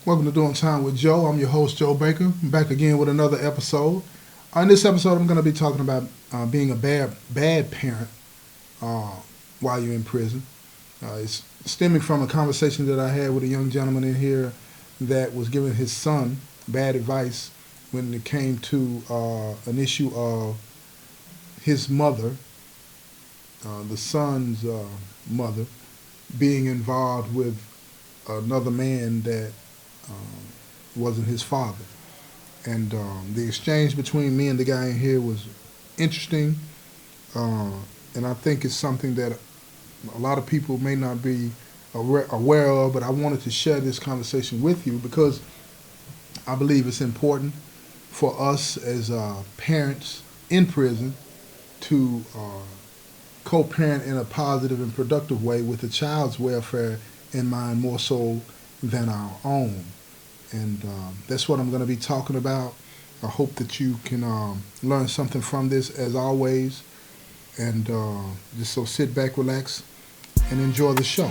Welcome to Doing Time with Joe. I'm your host, Joe Baker. I'm back again with another episode. In this episode, I'm going to be talking about being a bad parent uh, while you're in prison. It's stemming from a conversation that I had with a young gentleman in here that was giving his son bad advice when it came to an issue of his mother, the son's mother, being involved with another man that wasn't his father. And the exchange between me and the guy in here was interesting, uh, and I think it's something that a lot of people may not be aware of, but I wanted to share this conversation with you because I believe it's important for us as parents in prison to co-parent in a positive and productive way with the child's welfare in mind more so than our own. And that's what I'm going to be talking about. I hope that you can learn something from this as always. And just so sit back, relax, and enjoy the show.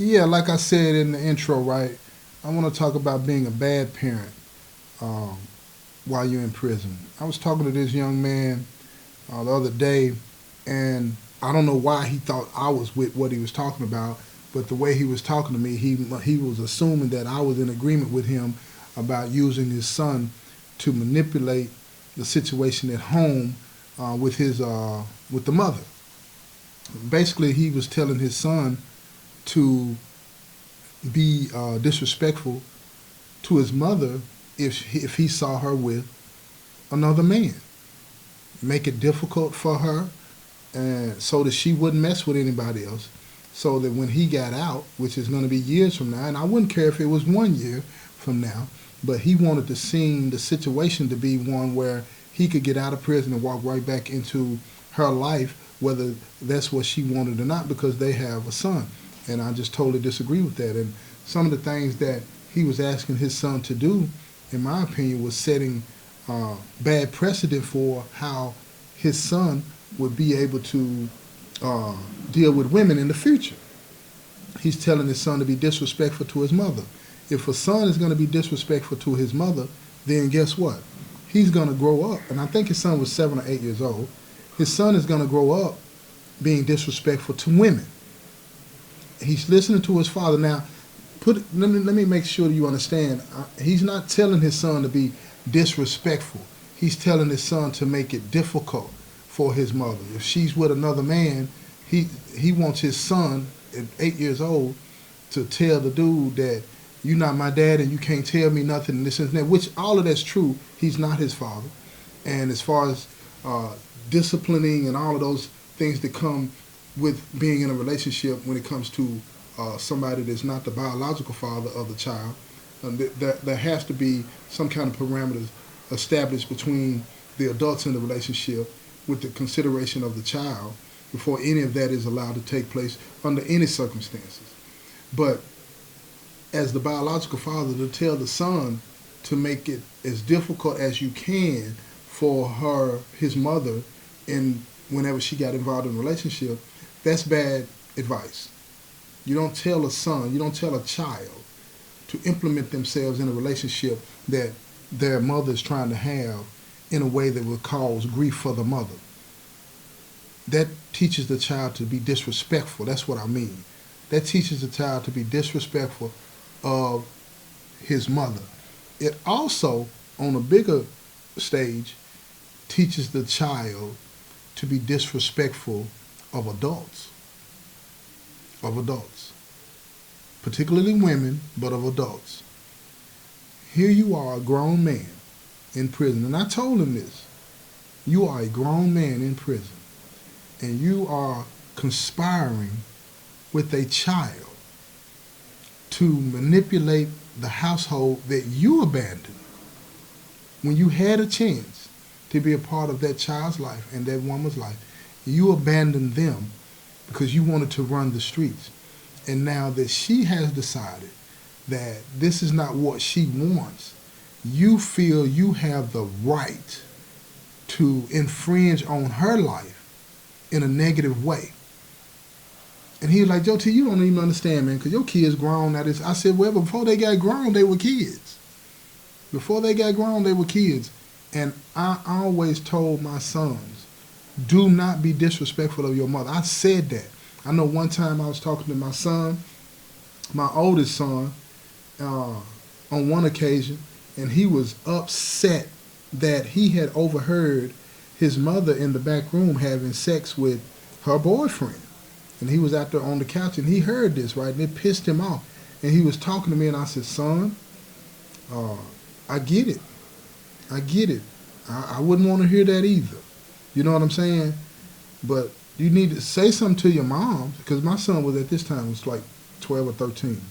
Yeah, like I said in the intro, right? I want to talk about being a bad parent um, while you're in prison. I was talking to this young man the other day, and I don't know why he thought I was with what he was talking about, but the way he was talking to me, he was assuming that I was in agreement with him about using his son to manipulate the situation at home with the mother. Basically, he was telling his son to be disrespectful to his mother if he saw her with another man. Make it difficult for her, and so that she wouldn't mess with anybody else. So that when he got out, which is going to be years from now, and I wouldn't care if it was 1 year from now, but he wanted the situation to be one where he could get out of prison and walk right back into her life, whether that's what she wanted or not, because they have a son. And I just totally disagree with that. And some of the things that he was asking his son to do, in my opinion, was setting bad precedent for how his son would be able to uh, deal with women in the future. He's telling his son to be disrespectful to his mother. If a son is going to be disrespectful to his mother, then guess what? He's going to grow up, and I think his son was 7 or 8 years old. His son is going to grow up being disrespectful to women. He's listening to his father. Now, let me make sure you understand. He's not telling his son to be disrespectful. He's telling his son to make it difficult for his mother. If she's with another man, he wants his son at 8 years old to tell the dude that you're not my dad and you can't tell me nothing and this and that. Which all of that's true. He's not his father. And as far as disciplining and all of those things that come with being in a relationship when it comes to somebody that's not the biological father of the child, there has to be some kind of parameters established between the adults in the relationship with the consideration of the child before any of that is allowed to take place under any circumstances. But as the biological father, to tell the son to make it as difficult as you can for his mother, and whenever she got involved in a relationship, that's bad advice. You don't tell a son, you don't tell a child to implement themselves in a relationship that their mother is trying to have in a way that would cause grief for the mother. That teaches the child to be disrespectful. That's what I mean. That teaches the child to be disrespectful of his mother. It also, on a bigger stage, teaches the child to be disrespectful of adults. Of adults. Particularly women, but of adults. Here you are, a grown man in prison. And I told him this. You are a grown man in prison. And you are conspiring with a child to manipulate the household that you abandoned when you had a chance to be a part of that child's life and that woman's life. You abandoned them because you wanted to run the streets. And now that she has decided that this is not what she wants, you feel you have the right to infringe on her life in a negative way. And he was like, Joe T, you don't even understand, man, because your kids grown at this. I said, well, before they got grown, they were kids. Before they got grown, they were kids. And I always told my sons, do not be disrespectful of your mother. I said that. I know one time I was talking to my son, my oldest son, on one occasion, and he was upset that he had overheard his mother in the back room having sex with her boyfriend. And he was out there on the couch, and he heard this, right? And it pissed him off. And he was talking to me, and I said, son, I get it. I get it. I wouldn't want to hear that either. You know what I'm saying? But you need to say something to your mom, because my son was at this time was like 12 or 13.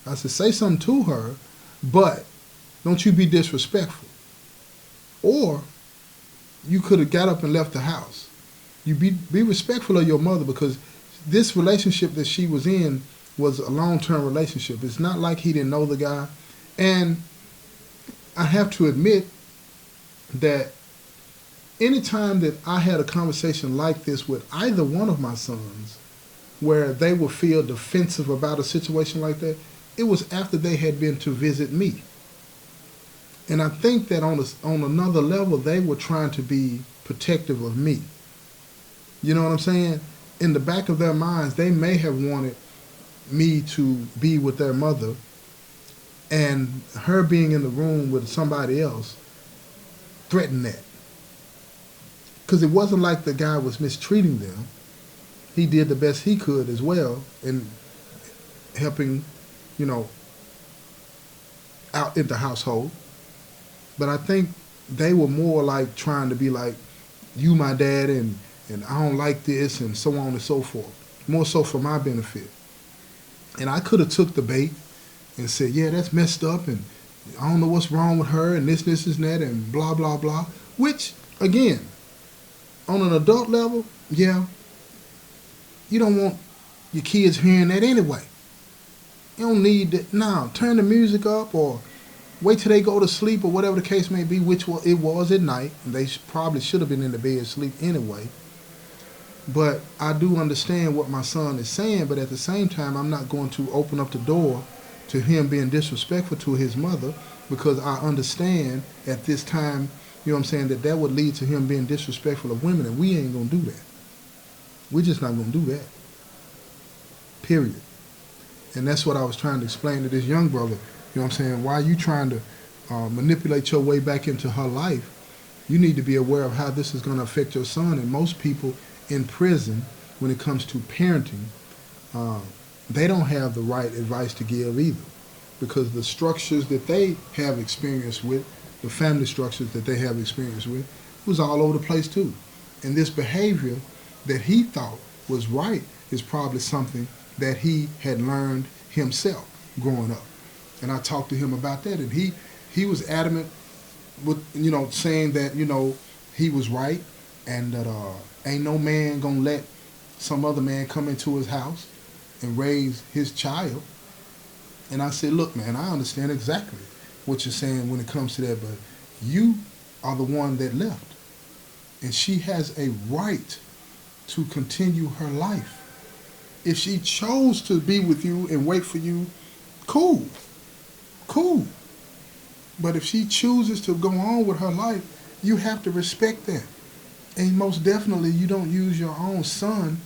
I said, say something to her, but don't you be disrespectful. Or you could have got up and left the house. You be respectful of your mother, because this relationship that she was in was a long-term relationship. It's not like he didn't know the guy. And I have to admit that anytime that I had a conversation like this with either one of my sons, where they would feel defensive about a situation like that, it was after they had been to visit me. And I think that on another level, they were trying to be protective of me. You know what I'm saying? In the back of their minds, they may have wanted me to be with their mother, and her being in the room with somebody else threatened that. Because it wasn't like the guy was mistreating them. He did the best he could as well in helping, out in the household. But I think they were more like trying to be like, you my dad, and I don't like this, and so on and so forth. More so for my benefit. And I could have took the bait and said, yeah, that's messed up, and I don't know what's wrong with her, and this, and that, and blah, blah, blah. Which, again, on an adult level, yeah, you don't want your kids hearing that anyway. You don't need that. Now, turn the music up, or wait till they go to sleep, or whatever the case may be, which it was at night. And they probably should have been in the bed asleep anyway. But I do understand what my son is saying, but at the same time, I'm not going to open up the door to him being disrespectful to his mother, because I understand at this time, you know what I'm saying, that would lead to him being disrespectful of women, and we ain't going to do that. We're just not going to do that. Period. And that's what I was trying to explain to this young brother. You know what I'm saying? Why are you trying to manipulate your way back into her life? You need to be aware of how this is going to affect your son. And most people in prison, when it comes to parenting, they don't have the right advice to give either, because the structures that they have experience with, the family structures that they have experience with, was all over the place too. And this behavior that he thought was right is probably something that he had learned himself growing up. And I talked to him about that, and he was adamant with, saying that, he was right, and that ain't no man gonna let some other man come into his house and raise his child. And I said, look, man, I understand exactly what you're saying when it comes to that, but you are the one that left. And she has a right to continue her life. If she chose to be with you and wait for you, cool. But if she chooses to go on with her life, you have to respect that. And most definitely, you don't use your own son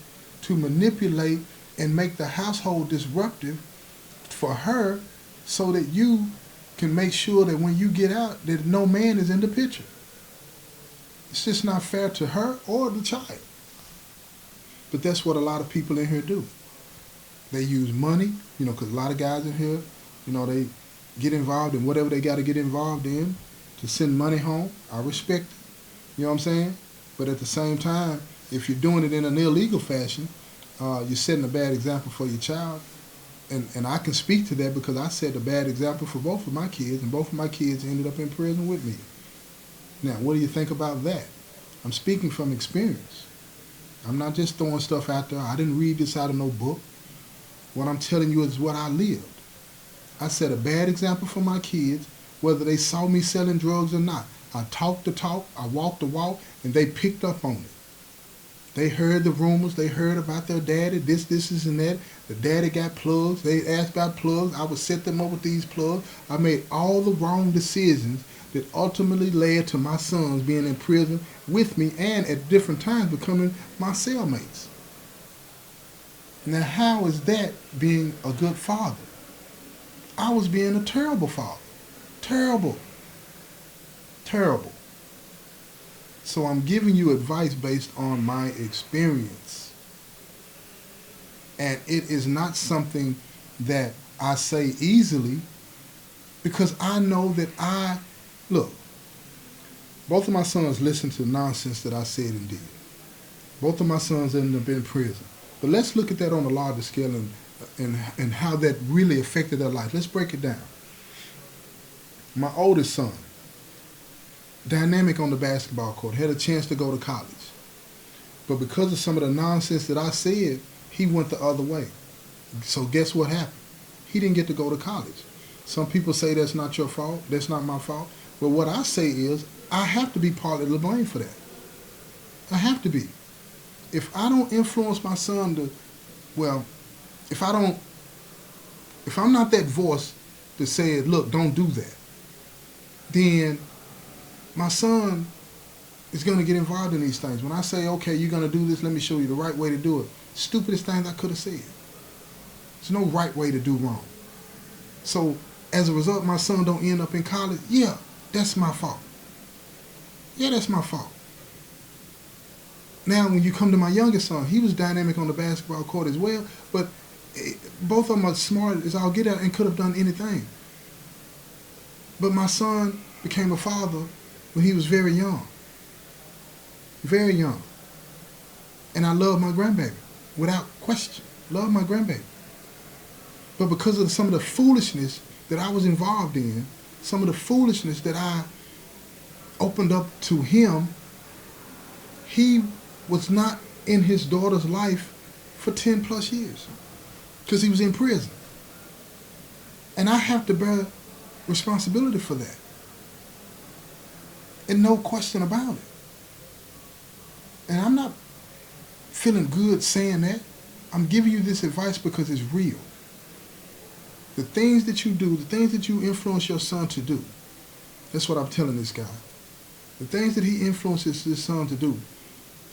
to manipulate and make the household disruptive for her, so that you can make sure that when you get out, that no man is in the picture. It's just not fair to her or the child. But that's what a lot of people in here do. They use money, because a lot of guys in here, they get involved in whatever they got to get involved in to send money home. I respect it. You know what I'm saying? But at the same time, if you're doing it in an illegal fashion, you're setting a bad example for your child. And I can speak to that, because I set a bad example for both of my kids, and both of my kids ended up in prison with me. Now, what do you think about that? I'm speaking from experience. I'm not just throwing stuff out there. I didn't read this out of no book. What I'm telling you is what I lived. I set a bad example for my kids, whether they saw me selling drugs or not. I talked the talk, I walked the walk, and they picked up on it. They heard the rumors, they heard about their daddy, this, and that. The daddy got plugs, they asked about plugs, I would set them up with these plugs. I made all the wrong decisions that ultimately led to my sons being in prison with me and at different times becoming my cellmates. Now, how is that being a good father? I was being a terrible father. Terrible. Terrible. So I'm giving you advice based on my experience. And it is not something that I say easily because I know that look, both of my sons listened to the nonsense that I said and did. Both of my sons ended up in prison. But let's look at that on a larger scale and how that really affected their life. Let's break it down. My oldest son, dynamic on the basketball court, had a chance to go to college. But because of some of the nonsense that I said, he went the other way. So guess what happened? He didn't get to go to college. Some people say that's not your fault. That's not my fault. But what I say is I have to be partly to blame for that. I have to be. If I don't influence my son if I'm not that voice that said, look, don't do that, then my son is going to get involved in these things. When I say, okay, you're going to do this, let me show you the right way to do it. Stupidest things I could have said. There's no right way to do wrong. So as a result, my son don't end up in college. Yeah, that's my fault. Yeah, that's my fault. Now, when you come to my youngest son, he was dynamic on the basketball court as well, but both of them are smart as I'll get out and could have done anything. But my son became a father when he was very young. Very young. And I love my grandbaby, without question. Love my grandbaby. But because of some of the foolishness that I was involved in, some of the foolishness that I opened up to him, he was not in his daughter's life for 10 plus years because he was in prison. And I have to bear responsibility for that. And no question about it. And I'm not feeling good saying that. I'm giving you this advice because it's real. The things that you do, the things that you influence your son to do, that's what I'm telling this guy. The things that he influences his son to do,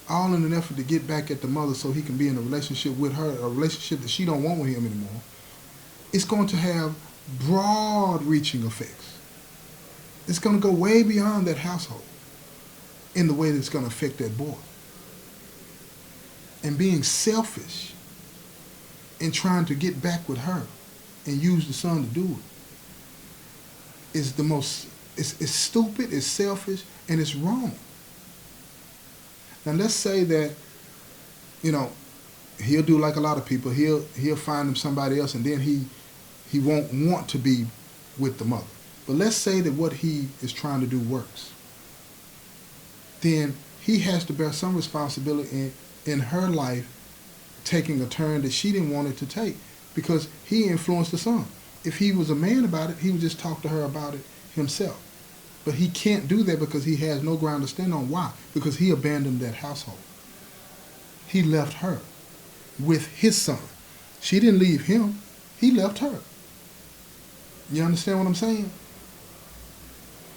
all in an effort to get back at the mother so he can be in a relationship with her, a relationship that she don't want with him anymore, it's going to have broad-reaching effects. It's going to go way beyond that household in the way that it's going to affect that boy. And being selfish and trying to get back with her and use the son to do it is the most, it's stupid, it's selfish, and it's wrong. Now let's say that, he'll do like a lot of people. He'll find him somebody else, and then he won't want to be with the mother. But let's say that what he is trying to do works. Then he has to bear some responsibility in her life taking a turn that she didn't want it to take because he influenced the son. If he was a man about it, he would just talk to her about it himself. But he can't do that because he has no ground to stand on. Why? Because he abandoned that household. He left her with his son. She didn't leave him. He left her. You understand what I'm saying?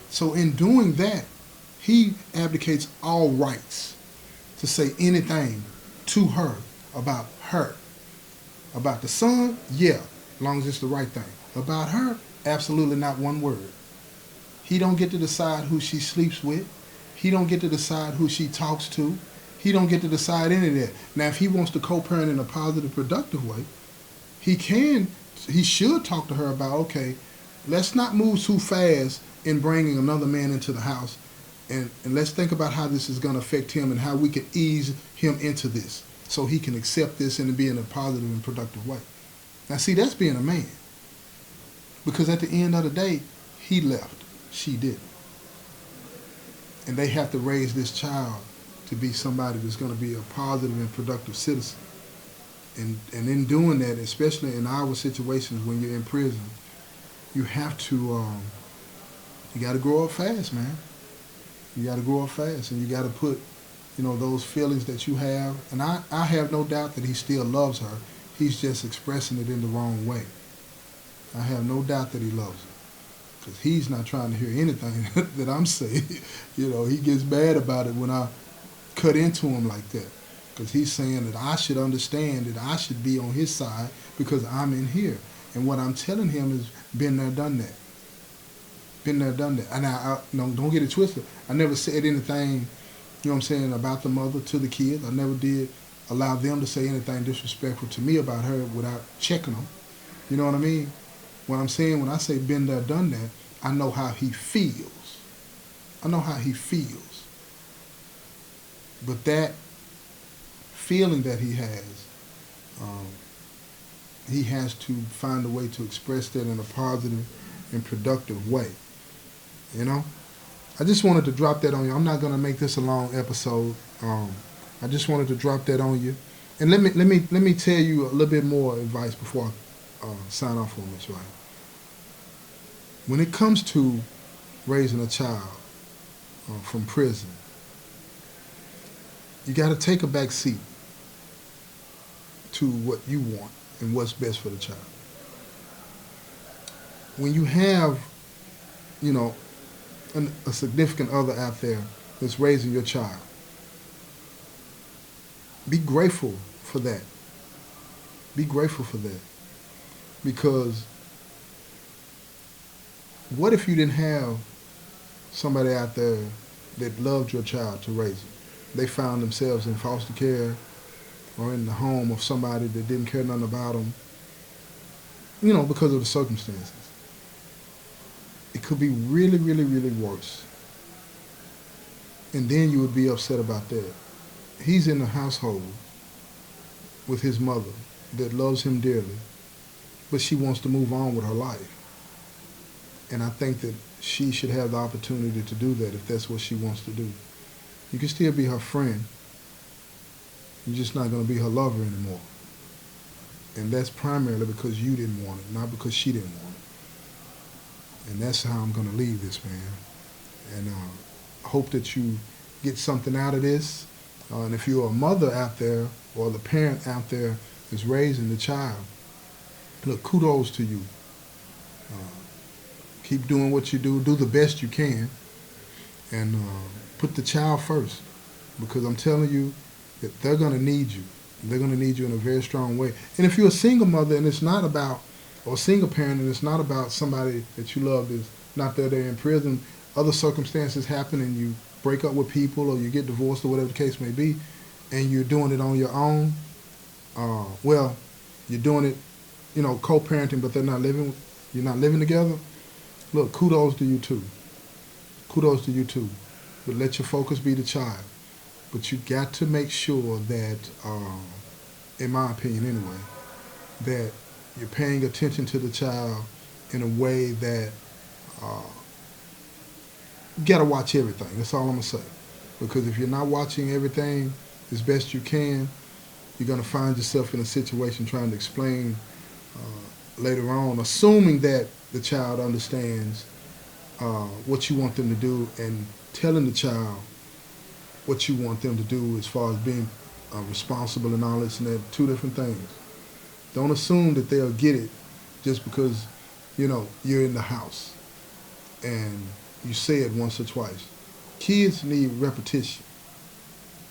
So in doing that, he abdicates all rights to say anything to her. About the son, yeah, as long as it's the right thing. About her, absolutely not one word. He don't get to decide who she sleeps with. He don't get to decide who she talks to. He don't get to decide any of that. Now, if he wants to co-parent in a positive, productive way, he should talk to her about, okay, let's not move too fast in bringing another man into the house. And let's think about how this is going to affect him and how we can ease him into this so he can accept this and be in a positive and productive way. Now, see, that's being a man. Because at the end of the day, he left. She didn't. And they have to raise this child to be somebody that's going to be a positive and productive citizen. And in doing that, especially in our situations when you're in prison, you have to, you got to grow up fast, man. You got to grow up fast, and you got to put, those feelings that you have. And I have no doubt that he still loves her. He's just expressing it in the wrong way. I have no doubt that he loves her, because he's not trying to hear anything that I'm saying. He gets mad about it when I cut into him like that, because he's saying that I should understand, that I should be on his side because I'm in here. And what I'm telling him is, been there, done that. Been there, done that. And don't get it twisted. I never said anything, about the mother to the kids. I never did allow them to say anything disrespectful to me about her without checking them. You know what I mean? What I'm saying when I say been there, done that, I know how he feels. I know how he feels. But that feeling that he has to find a way to express that in a positive and productive way. I just wanted to drop that on you. I'm not going to make this a long episode. I just wanted to drop that on you. And let me tell you a little bit more advice before I sign off on this, right? When it comes to raising a child from prison, you got to take a back seat to what you want and what's best for the child. When you have, a significant other out there that's raising your child, be grateful for that. Be grateful for that. Because what if you didn't have somebody out there that loved your child to raise them? They found themselves in foster care or in the home of somebody that didn't care nothing about them, because of the circumstances. It could be really, really, really worse. And then you would be upset about that. He's in a household with his mother that loves him dearly, but she wants to move on with her life. And I think that she should have the opportunity to do that if that's what she wants to do. You can still be her friend. You're just not going to be her lover anymore. And that's primarily because you didn't want it, not because she didn't want it. And that's how I'm going to leave this, man. And I hope that you get something out of this. And if you're a mother out there or the parent out there that's raising the child, look, kudos to you. Keep doing what you do. Do the best you can. And put the child first. Because I'm telling you that they're going to need you. They're going to need you in a very strong way. And if you're a single mother and it's not about, or a single parent and it's not about somebody that you love is not there, they're in prison, other circumstances happen and you break up with people or you get divorced or whatever the case may be, and you're doing it on your own, you're doing it, co-parenting, but you're not living together. Look, kudos to you too. Kudos to you too. But let your focus be the child. But you got to make sure that, in my opinion anyway, that you're paying attention to the child in a way that you got to watch everything. That's all I'm going to say. Because if you're not watching everything as best you can, you're going to find yourself in a situation trying to explain later on, assuming that the child understands what you want them to do, and telling the child what you want them to do as far as being responsible and all this and that. Two different things. Don't assume that they'll get it just because, you're in the house and you say it once or twice. Kids need repetition.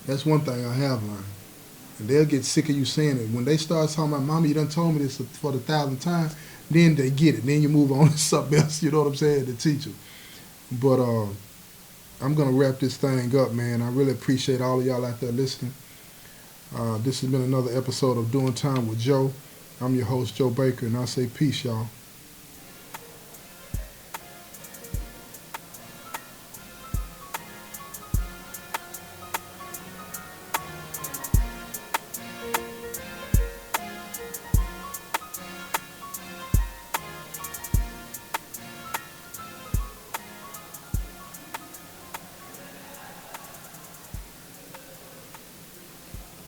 That's one thing I have learned. And they'll get sick of you saying it. When they start talking about, Mama, you done told me this for the 1,000th time, then they get it. Then you move on to something else, you know what I'm saying, to teach them. But I'm going to wrap this thing up, man. I really appreciate all of y'all out there listening. This has been another episode of Doing Time with Joe. I'm your host, Joe Baker, and I say peace, y'all.